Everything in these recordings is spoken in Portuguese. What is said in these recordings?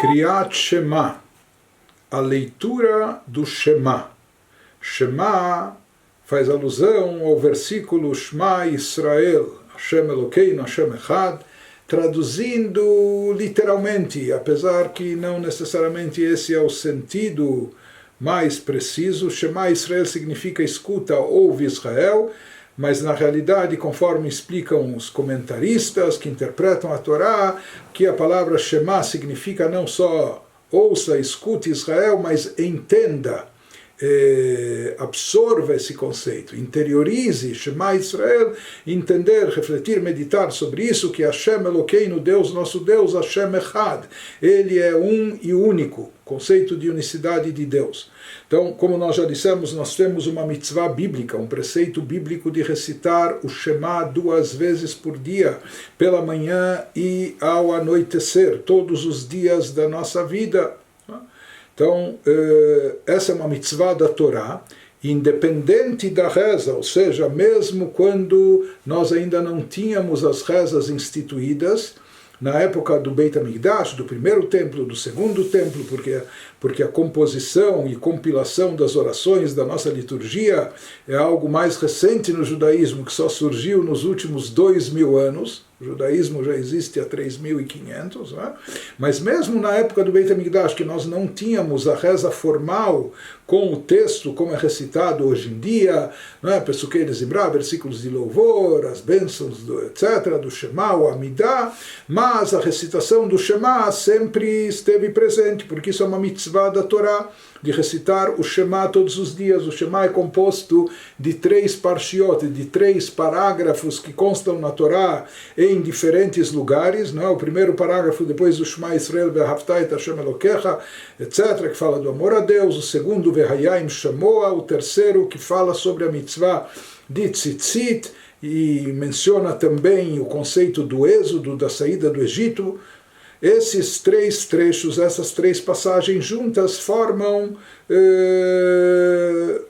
Kriyat Shema, a leitura do Shema. Shema faz alusão ao versículo Shema Israel, Hashem Elokeinu, Hashem Echad, traduzindo literalmente, apesar que não necessariamente esse é o sentido mais preciso. Shema Israel significa escuta, ouve Israel, mas na realidade, conforme explicam os comentaristas que interpretam a Torá, que a palavra Shema significa não só ouça, escute Israel, mas entenda, absorva esse conceito, interiorize Shema Israel, entender, refletir, meditar sobre isso, que Hashem Elokeinu, Deus, nosso Deus, Hashem Echad, Ele é um e único, conceito de unicidade de Deus. Então, como nós já dissemos, nós temos uma mitzvah bíblica, um preceito bíblico de recitar o Shema 2 vezes por dia, pela manhã e ao anoitecer, todos os dias da nossa vida. Então, essa é uma mitzvah da Torá, independente da reza, ou seja, mesmo quando nós ainda não tínhamos as rezas instituídas, na época do Beit HaMikdash, do primeiro templo, do segundo templo, porque a composição e compilação das orações da nossa liturgia é algo mais recente no judaísmo, que só surgiu nos últimos 2000 anos. O judaísmo já existe há 3.500, né? Mas mesmo na época do Beit HaMikdash, que nós não tínhamos a reza formal com o texto como é recitado hoje em dia, né? Pesukei de Zimra, versículos de louvor, as bênçãos, etc., do Shema, o Amidah, mas a recitação do Shema sempre esteve presente, porque isso é uma mitzvah da Torá, de recitar o Shema todos os dias. O Shema é composto de 3 parshiot, de 3 parágrafos que constam na Torá em diferentes lugares, não é? O primeiro parágrafo depois do Shema Israel, Ve'ahavta et Hashem Elokecha, etc., que fala do amor a Deus. O segundo, Ve'hayim Shamoa. O terceiro, que fala sobre a mitzvah de Tzitzit, e menciona também o conceito do êxodo, da saída do Egito. Esses 3 trechos, essas 3 passagens juntas formam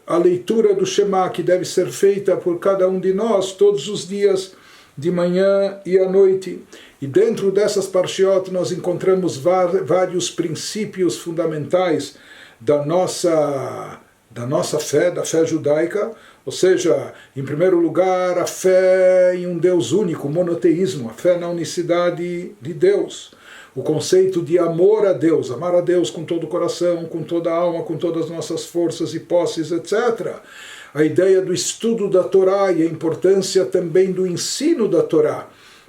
a leitura do Shema, que deve ser feita por cada um de nós todos os dias, de manhã e à noite. E dentro dessas parshiot nós encontramos vários princípios fundamentais da nossa fé, da fé judaica. Ou seja, em primeiro lugar, a fé em um Deus único, monoteísmo, a fé na unicidade de Deus. O conceito de amor a Deus, amar a Deus com todo o coração, com toda a alma, com todas as nossas forças e posses, etc. A ideia do estudo da Torá e a importância também do ensino da Torá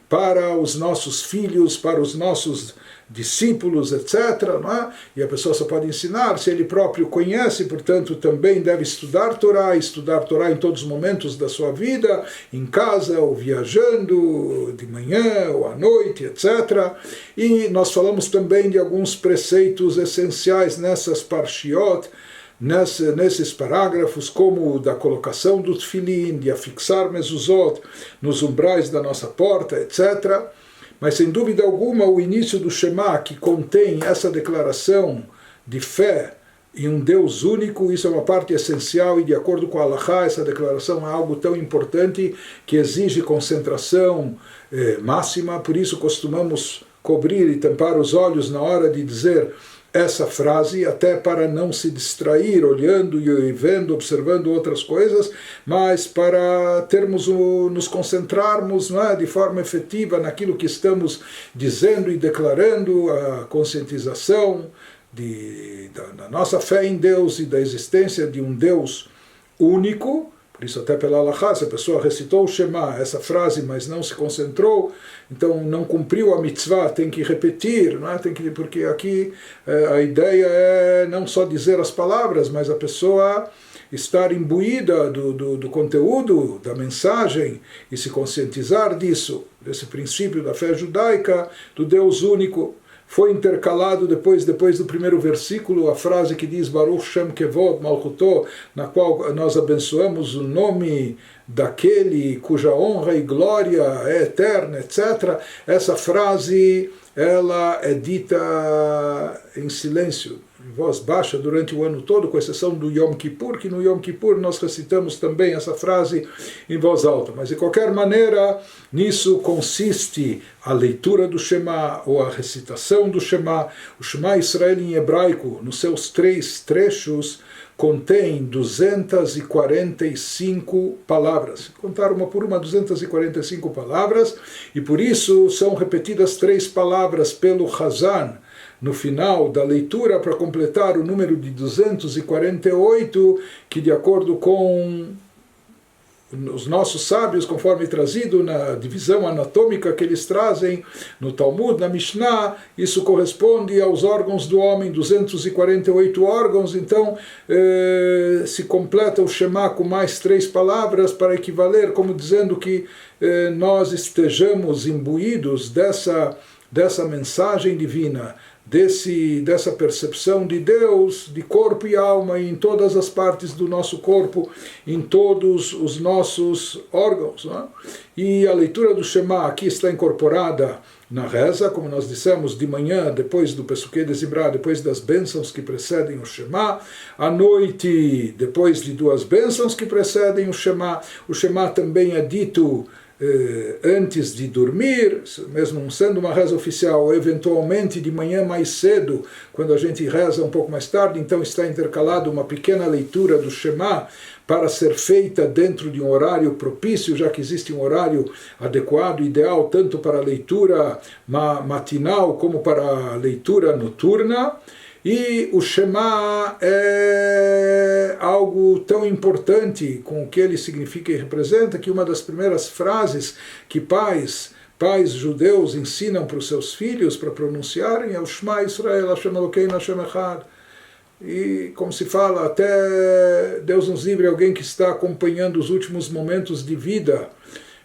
para os nossos filhos, para os nossos discípulos, etc. Não é? E a pessoa só pode ensinar se ele próprio conhece, portanto também deve estudar Torá em todos os momentos da sua vida, em casa ou viajando, de manhã ou à noite, etc. E nós falamos também de alguns preceitos essenciais nessas parshiot, nesses parágrafos, como o da colocação do tefilim, de afixar mezuzot nos umbrais da nossa porta, etc. Mas, sem dúvida alguma, o início do Shema, que contém essa declaração de fé em um Deus único, isso é uma parte essencial, e de acordo com a Halachá, essa declaração é algo tão importante que exige concentração máxima. Por isso costumamos cobrir e tampar os olhos na hora de dizer essa frase, até para não se distrair olhando e vendo, observando outras coisas, mas para nos concentrarmos, não é, de forma efetiva naquilo que estamos dizendo e declarando, a conscientização da nossa fé em Deus e da existência de um Deus único. Por isso, até pela Halachá, se a pessoa recitou o Shema, essa frase, mas não se concentrou, então não cumpriu a mitzvah, tem que repetir, não é? Porque aqui a ideia é não só dizer as palavras, mas a pessoa estar imbuída do conteúdo, da mensagem, e se conscientizar disso, desse princípio da fé judaica, do Deus único. Foi intercalado depois do primeiro versículo a frase que diz Baruch Shem Kevod Malchuto, na qual nós abençoamos o nome daquele cuja honra e glória é eterna, etc. Essa frase ela é dita em silêncio, em voz baixa durante o ano todo, com exceção do Yom Kippur, que no Yom Kippur nós recitamos também essa frase em voz alta. Mas de qualquer maneira, nisso consiste a leitura do Shema, ou a recitação do Shema. O Shema Israel em hebraico, nos seus 3 trechos, contém 245 palavras. Contar uma por uma, 245 palavras, e por isso são repetidas 3 palavras pelo Hazan no final da leitura, para completar o número de 248, que de acordo com os nossos sábios, conforme trazido na divisão anatômica que eles trazem no Talmud, na Mishnah, isso corresponde aos órgãos do homem, 248 órgãos. Então se completa o Shema com mais 3 palavras para equivaler, como dizendo que nós estejamos imbuídos dessa mensagem divina, dessa percepção de Deus, de corpo e alma, em todas as partes do nosso corpo, em todos os nossos órgãos. Não é? E a leitura do Shema aqui está incorporada na reza, como nós dissemos, de manhã, depois do Pesukei de Zimra, depois das bênçãos que precedem o Shema, à noite, depois de 2 bênçãos que precedem o Shema. O Shema também é dito antes de dormir, mesmo sendo uma reza oficial, eventualmente de manhã mais cedo, quando a gente reza um pouco mais tarde, então está intercalado uma pequena leitura do Shema para ser feita dentro de um horário propício, já que existe um horário adequado, ideal, tanto para a leitura matinal como para a leitura noturna. E o Shema é algo tão importante com o que ele significa e representa, que uma das primeiras frases que pais judeus ensinam para os seus filhos para pronunciarem é o Shema Israel, Hashem Elokeinu, Hashem Echad. E como se fala, até Deus nos livre, alguém que está acompanhando os últimos momentos de vida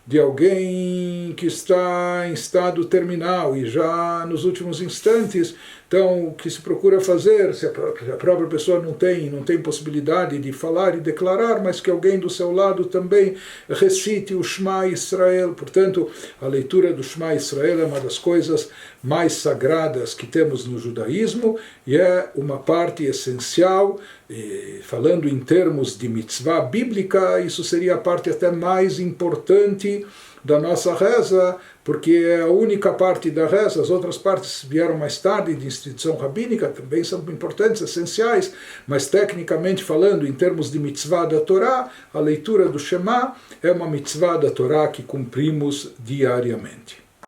de alguém que está em estado terminal e já nos últimos instantes. Então, o que se procura fazer, se a própria pessoa não tem possibilidade de falar e declarar, mas que alguém do seu lado também recite o Shema Israel. Portanto, a leitura do Shema Israel é uma das coisas mais sagradas que temos no judaísmo e é uma parte essencial. E, falando em termos de mitzvah bíblica, isso seria a parte até mais importante da nossa reza, porque é a única parte da reza. As outras partes vieram mais tarde, de instituição rabínica, também são importantes, essenciais, mas tecnicamente falando, em termos de mitzvah da Torá, a leitura do Shema é uma mitzvah da Torá que cumprimos diariamente.